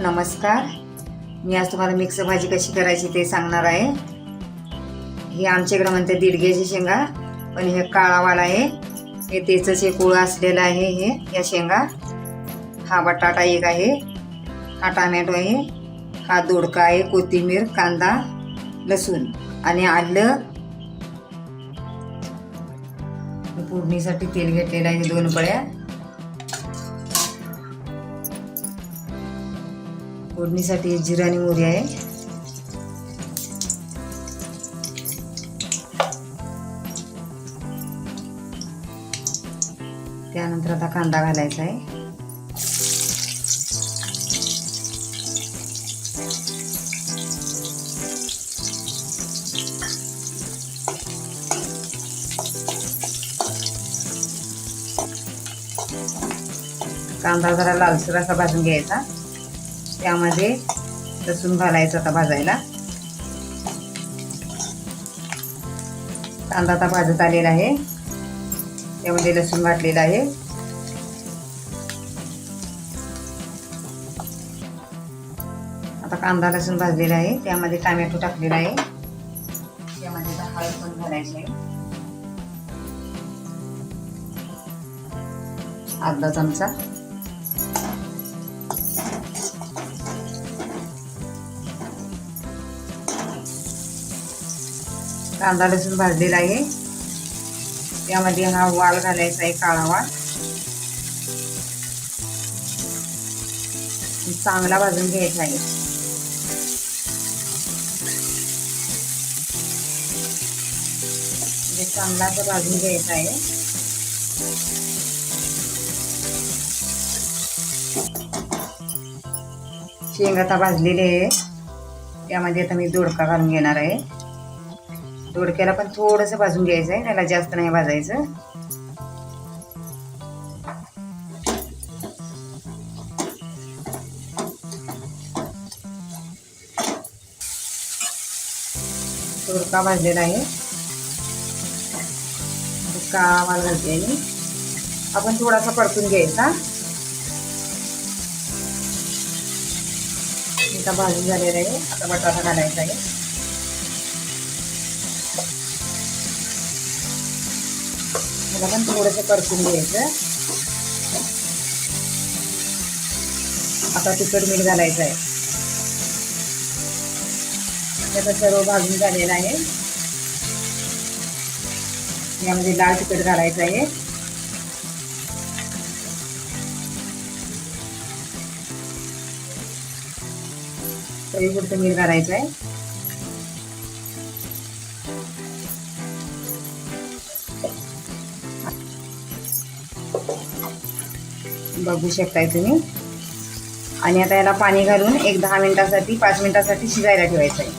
नमस्कार. मी आज तुम्हाला मिक्स भाजी कशी करायची ते सांगणार आहे. हे आमच्याकडे म्हणते दीडग्याची शेंगा, पण हे काळावाला आहे. हे तेचंच एक कुळ असलेलं आहे. हे या शेंगा, हा बटाटा एक आहे, हा टोमॅटो आहे, हा दोडका आहे, कोथिंबीर, कांदा, लसूण आणि आलं. फोडणीसाठी तेल घेतलेलं आहे 2 पळ्या. फोडणीसाठी जिरा आणि मोहरी आहे. त्यानंतर आता कांदा घालायचा आहे. कांदा जरा लालसर असा भाजून घ्यायचा. त्यामध्ये लसूण घालायचा आता भाजायला. कांदा आता भाजत आलेला आहे. त्यामध्ये लसूण घातलेला आहे. आता कांदा लसूण भाजलेला आहे. त्यामध्ये टोमॅटो टाकलेला आहे. त्यामध्ये हळद पण घालायची आहे, अर्धा चमचा. कांदा लसूण भाजलेला आहे. त्यामध्ये हा वाल घालायचा आहे, काळा वाल. चांगला भाजून घ्यायचा आहे. चांगला भाजून घ्यायचा आहे. शेंगा आता भाजलेली आहे. त्यामध्ये आता मी दोडका घालून घेणार आहे. दोडक्याला पण थोडंसं भाजून घ्यायचं आहे, त्याला जास्त नाही भाजायचं. दोडका भाजलेला आहे. काळा वाल घालते आणि आपण थोडासा परतून घ्यायचा. आता भाजून झालेला आहे. आता बटाटा घालायचा आहे. मला पण थोडंसं परतून घ्यायचं. आता तिखट मीठ घालायचं आहे. त्याचा सर्व भाजून झालेला आहे. यामध्ये लाल तिखट घालायचं आहे. चवीपुरतं मीठ घालायचं आहे. बघू शकताय तुम्ही. आणि आता याला पाणी घालून एक 10 मिनिटासाठी 5 मिनिटासाठी शिजायला ठेवायचं आहे,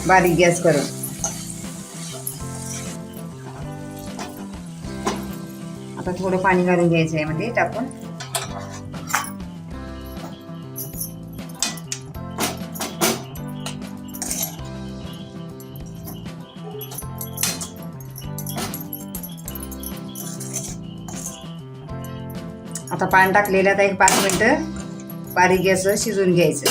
बारीक गॅस करून. आता थोडं पाणी घालून घ्यायचं आहे यामध्ये टाकून. आता पाणी टाकलेलं. आता एक 5 मिनिटं बारीक गॅसवर शिजवून घ्यायचं.